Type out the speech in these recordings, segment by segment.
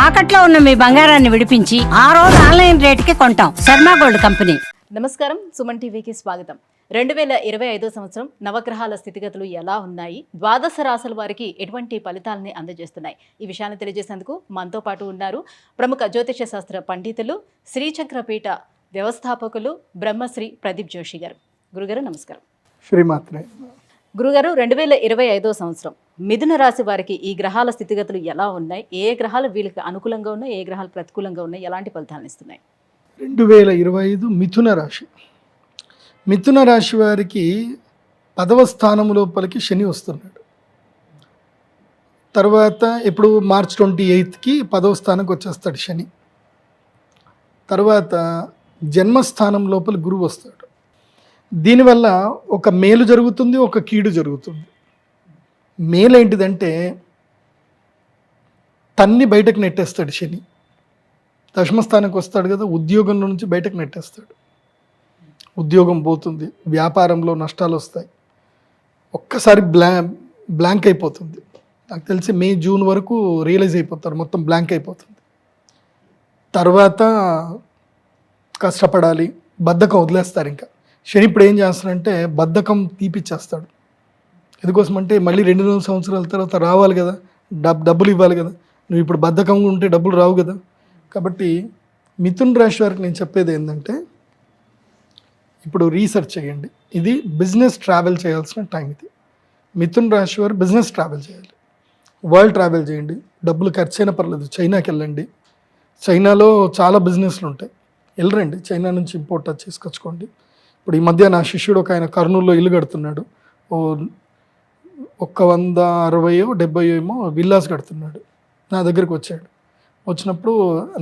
తాకట్లో ఉన్న మీ బంగారాన్ని విడిపించి ఆ రోజు ఆన్లైన్ రేటుకి కొంటాం. Sharma gold company. నమస్కారం, సుమన్ టీవీకి స్వాగతం. 2025 సంవత్సరం నవగ్రహాల స్థితిగతులు ఎలా ఉన్నాయి, ద్వాదశ రాశుల వారికి ఎటువంటి ఫలితాలని అందజేస్తున్నాయి, ఈ విషయాన్ని తెలియజేసేందుకు మనతో పాటు ఉన్నారు ప్రముఖ జ్యోతిష శాస్త్ర పండితులు, శ్రీచక్రపీఠ వ్యవస్థాపకులు బ్రహ్మశ్రీ ప్రదీప్ జోషి గారు. గురుగారు నమస్కారం. శ్రీమాత్రే. గురుగారు, 2025 సంవత్సరం మిథున రాశి వారికి ఈ గ్రహాల స్థితిగతులు ఎలా ఉన్నాయి, ఏ గ్రహాలు వీళ్ళకి అనుకూలంగా ఉన్నాయి, ఏ గ్రహాలు ప్రతికూలంగా ఉన్నాయి, ఎలాంటి ఫలితాలను ఇస్తున్నాయి? 2025 మిథున రాశి. మిథున రాశి వారికి 10వ స్థానం లోపలికి శని వస్తున్నాడు. తర్వాత ఇప్పుడు మార్చ్ 28కి 10వ స్థానంకి వచ్చేస్తాడు శని. తర్వాత జన్మస్థానం లోపల గురువు వస్తాడు. దీనివల్ల ఒక మేలు జరుగుతుంది, ఒక కీడు జరుగుతుంది. మేలు ఏంటిదంటే తన్ని బయటకు నెట్టేస్తాడు శని. దశమస్థానానికి వస్తాడు కదా, ఉద్యోగంలో నుంచి బయటకు నెట్టేస్తాడు. ఉద్యోగం పోతుంది, వ్యాపారంలో నష్టాలు వస్తాయి, ఒక్కసారి బ్లాంక్ అయిపోతుంది. నాకు తెలిసి మే జూన్ వరకు రియలైజ్ అయిపోతారు, మొత్తం బ్లాంక్ అయిపోతుంది. తర్వాత కష్టపడాలి, బద్ధకం వదిలేస్తారు. ఇంకా శని ఇప్పుడు ఏం చేస్తాడంటే బద్ధకం తీపిచ్చేస్తాడు. ఎందుకోసం అంటే మళ్ళీ 2 సంవత్సరాల తర్వాత రావాలి కదా, డబ్బులు ఇవ్వాలి కదా. నువ్వు ఇప్పుడు బద్ధకంగా ఉంటే డబ్బులు రావు కదా. కాబట్టి మిథున్ రాశి వారికి నేను చెప్పేది ఏంటంటే ఇప్పుడు రీసెర్చ్ చేయండి. ఇది బిజినెస్ ట్రావెల్ చేయాల్సిన టైం. ఇది మిథున్ రాశి వారు బిజినెస్ ట్రావెల్ చేయాలి, వరల్డ్ ట్రావెల్ చేయండి. డబ్బులు ఖర్చు అయినా పర్లేదు, చైనాకి వెళ్ళండి. చైనాలో చాలా బిజినెస్లు ఉంటాయి, వెళ్ళరండి. చైనా నుంచి ఇంపోర్ట్ చేసుకొచ్చుకోండి. ఇప్పుడు ఈ మధ్య నా శిష్యుడు ఒక ఆయన కర్నూలులో ఇల్లు కడుతున్నాడు. 160-70 ఏమో విల్లాస్ కడుతున్నాడు. నా దగ్గరికి వచ్చాడు. వచ్చినప్పుడు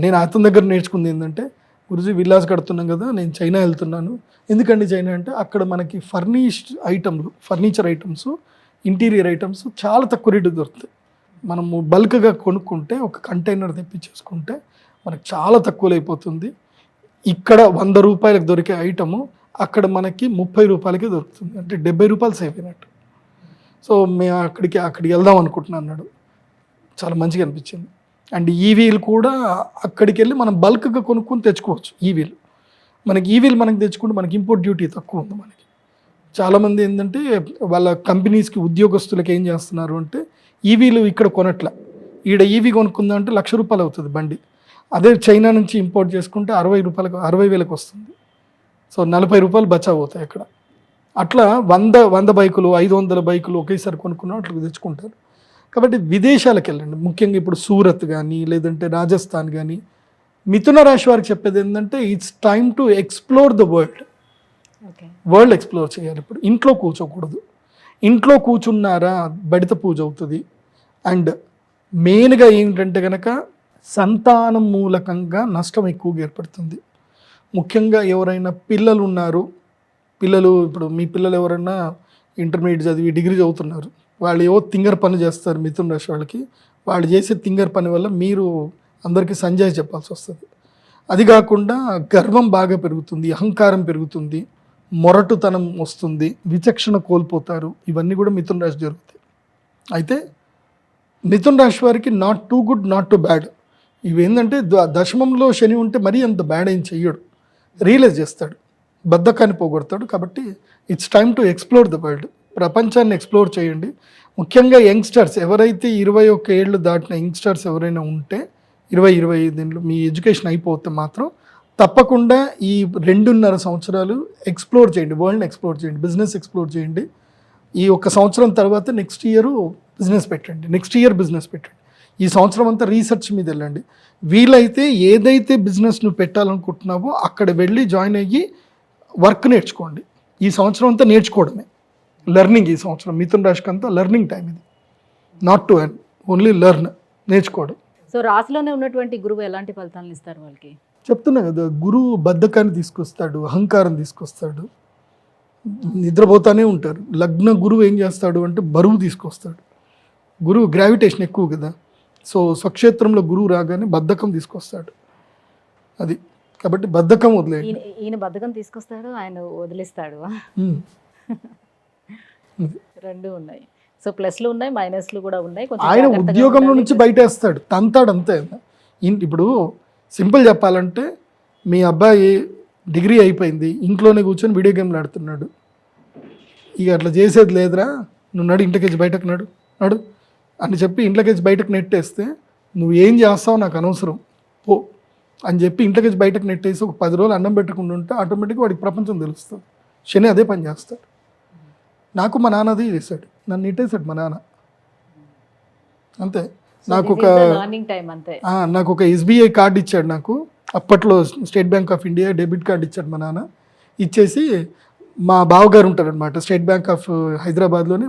నేను అతని దగ్గర నేర్చుకుంది ఏంటంటే, గురుజీ విల్లాస్ కడుతున్నాం కదా, నేను చైనా వెళ్తున్నాను. ఎందుకండి చైనా అంటే అక్కడ మనకి ఫర్నిచర్ ఐటమ్స్, ఇంటీరియర్ ఐటమ్స్ చాలా తక్కువ రేటు దొరుకుతాయి. మనము బల్క్గా కొనుక్కుంటే, ఒక కంటైనర్ తెప్పించేసుకుంటే మనకు చాలా తక్కువలో అయిపోతుంది. ఇక్కడ 100 రూపాయలకు దొరికే ఐటము అక్కడ మనకి 30 రూపాయలకే దొరుకుతుంది. అంటే 70 రూపాయలు సేవ్ అయినట్టు. సో మేము అక్కడికి వెళ్దాం అనుకుంటున్నాను అన్నాడు. చాలా మంచిగా అనిపించింది. అండ్ ఈవీలు కూడా అక్కడికి వెళ్ళి మనం బల్క్గా కొనుక్కొని తెచ్చుకోవచ్చు. ఈవీలు మనకి తెచ్చుకుంటే మనకి ఇంపోర్ట్ డ్యూటీ తక్కువ ఉంది. మనకి చాలామంది ఏంటంటే వాళ్ళ కంపెనీస్కి ఉద్యోగస్తులకు ఏం చేస్తున్నారు అంటే ఈవీలు ఇక్కడ కొనట్ల, ఈడ ఈవీ కొనుక్కుందాం అంటే ₹1,00,000 అవుతుంది బండి. అదే చైనా నుంచి ఇంపోర్ట్ చేసుకుంటే 60,000 వస్తుంది. సో ₹40 బచావ్ అవుతాయి అక్కడ. అట్లా 100 బైకులు, 500 బైకులు ఒకేసారి కొనుక్కున్నా అట్లా తెచ్చుకుంటారు. కాబట్టి విదేశాలకు వెళ్ళండి. ముఖ్యంగా ఇప్పుడు సూరత్ కానీ లేదంటే రాజస్థాన్ కానీ. మిథున రాశి వారికి చెప్పేది ఏంటంటే it's time to explore the world explore చేయాలి. ఇప్పుడు ఇంట్లో కూర్చోకూడదు. ఇంట్లో కూర్చున్నారా బడిత పూజ అవుతుంది. అండ్ మెయిన్గా ఏంటంటే కనుక సంతానం మూలకంగా నష్టం ఎక్కువగా ఏర్పడుతుంది. ముఖ్యంగా ఎవరైనా పిల్లలు ఉన్నారు, ఇప్పుడు మీ పిల్లలు ఎవరైనా ఇంటర్మీడియట్ చదివి డిగ్రీ చదువుతున్నారు, వాళ్ళు ఏవో తింగర్ పని చేస్తారు. మిథున రాశి వాళ్ళకి వాళ్ళు చేసే తింగర్ పని వల్ల మీరు అందరికీ సంజయ్ చెప్పాల్సి వస్తుంది. అది కాకుండా గర్వం బాగా పెరుగుతుంది, అహంకారం పెరుగుతుంది, మొరటుతనం వస్తుంది, విచక్షణ కోల్పోతారు. ఇవన్నీ కూడా మిథున రాశి జరుగుతాయి. అయితే మిథున రాశి వారికి not too good, not too bad. ఇవేంటంటే దశమంలో శని ఉంటే మరీ అంత బ్యాడ్ ఏం చెయ్యడు, రియలైజ్ చేస్తాడు, బద్ధకాన్ని పోగొడతాడు. కాబట్టి it's time to explore the world. ప్రపంచాన్ని ఎక్స్ప్లోర్ చేయండి. ముఖ్యంగా యంగ్స్టర్స్ ఎవరైతే 21 ఏళ్ళు దాటిన యంగ్స్టర్స్ ఎవరైనా ఉంటే 20-25 ఏళ్ళు మీ ఎడ్యుకేషన్ అయిపోతే మాత్రం తప్పకుండా ఈ 2.5 సంవత్సరాలు ఎక్స్ప్లోర్ చేయండి, వరల్డ్ని ఎక్స్ప్లోర్ చేయండి, బిజినెస్ ఎక్స్ప్లోర్ చేయండి. ఈ 1 సంవత్సరం తర్వాత నెక్స్ట్ ఇయర్ బిజినెస్ పెట్టండి. ఈ సంవత్సరం అంతా రీసెర్చ్ మీద వెళ్ళండి. వీలైతే ఏదైతే బిజినెస్ నువ్వు పెట్టాలనుకుంటున్నావో అక్కడ వెళ్ళి జాయిన్ అయ్యి వర్క్ నేర్చుకోండి. ఈ సంవత్సరం అంతా నేర్చుకోవడమే, లెర్నింగ్. ఈ సంవత్సరం మిథున రాశికి అంతా లెర్నింగ్ టైం. ఇది not to earn, only learn, నేర్చుకోవడం. సో రాశిలోనే ఉన్నటువంటి గురువు ఎలాంటి ఫలితాలను ఇస్తారు వాళ్ళకి? చెప్తున్నా కదా, గురువు బద్ధకాన్ని తీసుకొస్తాడు, అహంకారం తీసుకొస్తాడు, నిద్రపోతానే ఉంటారు. లగ్న గురువు ఏం చేస్తాడు అంటే బరువు తీసుకొస్తాడు. గురువు గ్రావిటేషన్ ఎక్కువ కదా, సో స్వక్షేత్రంలో గురువు రాగానే బద్ధకం తీసుకొస్తాడు. అది కాబట్టి బద్ధకం వదిలేయండి. ఈయన బద్ధకం తీసుకొస్తాడు, ఆయన వదిలేస్తాడు. రెండు ఉన్నాయి. సో ప్లస్లు ఉన్నాయి, మైనస్లు కూడా ఉన్నాయి. ఆయన ఉద్యోగంలో నుంచి బయటేస్తాడు, తంతాడు అంతే. ఇప్పుడు సింపుల్ చెప్పాలంటే మీ అబ్బాయి డిగ్రీ అయిపోయింది, ఇంట్లోనే కూర్చొని వీడియో గేమ్లు ఆడుతున్నాడు. ఇక అట్లా చేసేది లేదురా, నువ్వు నడు ఇంటికి బయటకు నడు అని చెప్పి ఇంట్లోకి బయటకు నెట్టేస్తే నువ్వు ఏం చేస్తావు నాకు అనవసరం పో అని చెప్పి ఇంట్లోకి బయటకు నెట్టేసి ఒక 10 రోజులు అన్నం పెట్టకుండా ఉంటే ఆటోమేటిక్గా వాడికి ప్రపంచం తెలుస్తుంది. శని అదే పని చేస్తాడు. నాకు మా నాన్న అదే చేశాడు, నన్ను నెట్టేశాడు మా నాన్న. అంతే. నాకు ఒక ఎస్బీఐ కార్డు ఇచ్చాడు. నాకు అప్పట్లో state bank of India debit card ఇచ్చాడు మా నాన్న. ఇచ్చేసి మా బావగారు ఉంటారనమాట స్టేట్ బ్యాంక్ ఆఫ్ హైదరాబాద్లోనే,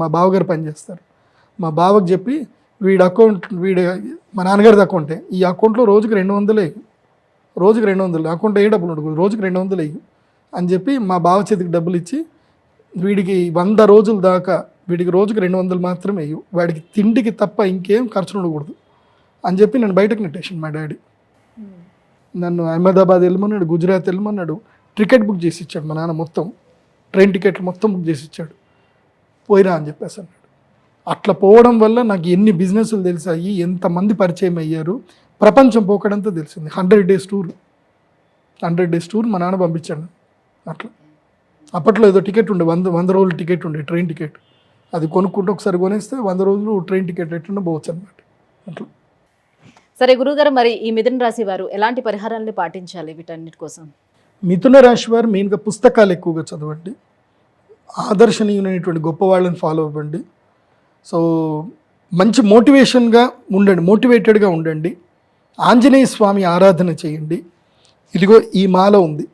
మా బావగారు పనిచేస్తారు. మా బావకు చెప్పి మా నాన్నగారిది అకౌంటే, ఈ అకౌంట్లో రోజుకి 200 వేయి, రోజుకి 200 అకౌంట్ ఏ డబ్బులు ఉండదు, రోజుకి 200 వేయి అని చెప్పి మా బావ చేతికి డబ్బులు ఇచ్చి వీడికి 100 రోజుల దాకా వీడికి రోజుకి 200 మాత్రమే వేయు, వాడికి తిండికి తప్ప ఇంకేం ఖర్చులు ఉండకూడదు అని చెప్పి నన్ను బయటకు నెట్టేసాను మా డాడీ. నన్ను అహ్మదాబాద్ వెళ్ళమన్నాడు, గుజరాత్ వెళ్ళమన్నాడు, టికెట్ బుక్ చేసి ఇచ్చాడు మా నాన్న. మొత్తం ట్రైన్ టికెట్లు మొత్తం బుక్ చేసి ఇచ్చాడు. పోయిరా అని చెప్పేసి అన్నాడు. అట్లా పోవడం వల్ల నాకు ఎన్ని బిజినెస్లు తెలిసాయి, ఎంతమంది పరిచయం అయ్యారు, ప్రపంచం పోకడంతా తెలిసింది. 100 డేస్ టూర్ మా నాన్న పంపించాడు. అట్లా అప్పట్లో ఏదో టికెట్ ఉండే 100 రోజుల టికెట్ ఉండే, ట్రైన్ టికెట్. అది కొనుక్కుంటే ఒకసారి కొనేస్తే 100 రోజులు ట్రైన్ టికెట్ ఎట్లా పోవచ్చు అనమాట. అట్లా. సరే గురుగారు, మరి ఈ మిథున రాశి వారు ఎలాంటి పరిహారాలను పాటించాలి వీటన్నిటి కోసం? మిథున రాశి వారు మెయిన్గా పుస్తకాలు ఎక్కువగా చదవండి, ఆదర్శనీయమైనటువంటి గొప్ప వాళ్ళని ఫాలో అవ్వండి. సో మంచి మోటివేటెడ్గా ఉండండి. ఆంజనేయ స్వామి ఆరాధన చేయండి. ఇదిగో ఈ మాల ఉంది,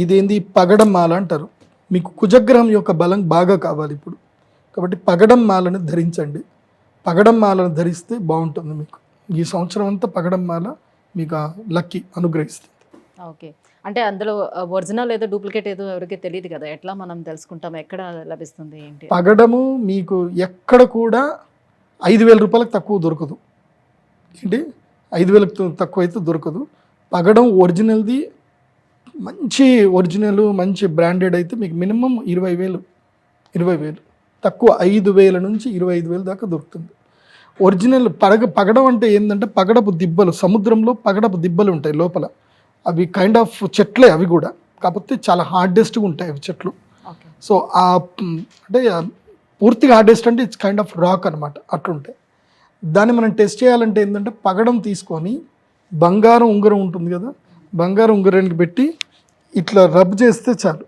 ఇదేంది పగడం మాల అంటారు. మీకు కుజగ్రహం యొక్క బలం బాగా కావాలి ఇప్పుడు, కాబట్టి పగడం మాలను ధరించండి. పగడం మాలను ధరిస్తే బాగుంటుంది మీకు. ఈ సంవత్సరం అంతా పగడం మాల మీకు లక్కీ అనుగ్రహిస్తుంది. ఓకే, అంటే అందులో ఒరిజినల్ ఏదో డూప్లికేట్ ఏదో ఎవరికి తెలియదు కదా, ఎట్లా మనం తెలుసుకుంటాం, ఎక్కడ లభిస్తుంది ఏంటి? పగడము మీకు ఎక్కడ కూడా 5,000 రూపాయలకు తక్కువ దొరకదు. ఏంటి 5,000కు తక్కువ అయితే దొరకదు. పగడం ఒరిజినల్ది, మంచి బ్రాండెడ్ అయితే మీకు మినిమం 20,000 తక్కువ 5,000 నుంచి 25,000 దాకా దొరుకుతుంది. ఒరిజినల్ పగడం అంటే ఏంటంటే పగడపు దిబ్బలు, సముద్రంలో పగడపు దిబ్బలు ఉంటాయి లోపల. అవి కైండ్ ఆఫ్ చెట్లే అవి కూడా, కాకపోతే చాలా హార్డెస్ట్గా ఉంటాయి అవి చెట్లు. సో అంటే పూర్తిగా హార్డెస్ట్ అంటే ఇట్స్ కైండ్ ఆఫ్ రాక్ అనమాట. అట్లుంటాయి. దాన్ని మనం టెస్ట్ చేయాలంటే ఏంటంటే పగడం తీసుకొని బంగారం ఉంగరం ఉంటుంది కదా, బంగారం ఉంగరానికి పెట్టి ఇట్లా రబ్ చేస్తే చాలు.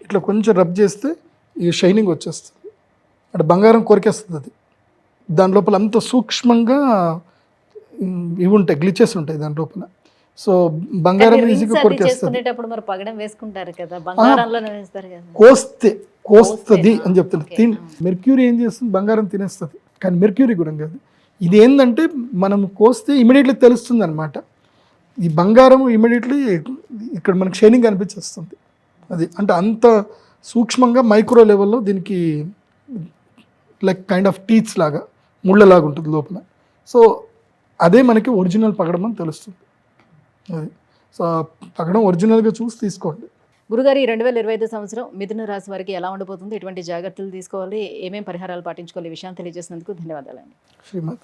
ఇట్లా కొంచెం రబ్ చేస్తే ఈ షైనింగ్ వచ్చేస్తుంది. అంటే బంగారం కొరికేస్తుంది అది. దాని లోపల అంత సూక్ష్మంగా ఇవి ఉంటాయి, గ్లిచెస్ ఉంటాయి దాని లోపల. సో బంగారం ఈజీగా కొరికేస్తుంది. కోస్తుంది అని చెప్తాను. మెర్క్యూరీ ఏం చేస్తుంది, బంగారం తినేస్తుంది. కానీ మెర్క్యూరీ కూడా కాదు, ఇది ఏంటంటే మనం కోస్తే ఇమీడియట్లీ తెలుస్తుంది అనమాట. ఈ బంగారం ఇమీడియట్లీ ఇక్కడ మనకి షైనింగ్ అనిపించేస్తుంది. అది అంటే అంత సూక్ష్మంగా మైక్రో లెవెల్లో దీనికి లైక్ కైండ్ ఆఫ్ టీత్స్ లాగా, ముళ్ళలాగా ఉంటుంది లోపల. సో అదే మనకి ఒరిజినల్ పగడం అని తెలుస్తుంది. అది సో పగడం ఒరిజినల్గా చూసి తీసుకోండి. గురుగారు, ఈ 2025 సంవత్సరం మిథున రాశి వారికి ఎలా ఉండబోతుంది, ఎటువంటి జాగ్రత్తలు తీసుకోవాలి, ఏమేమి పరిహారాలు పాటించుకోవాలి, ఈ విషయాన్ని తెలియజేసినందుకు ధన్యవాదాలండి. శ్రీమాత.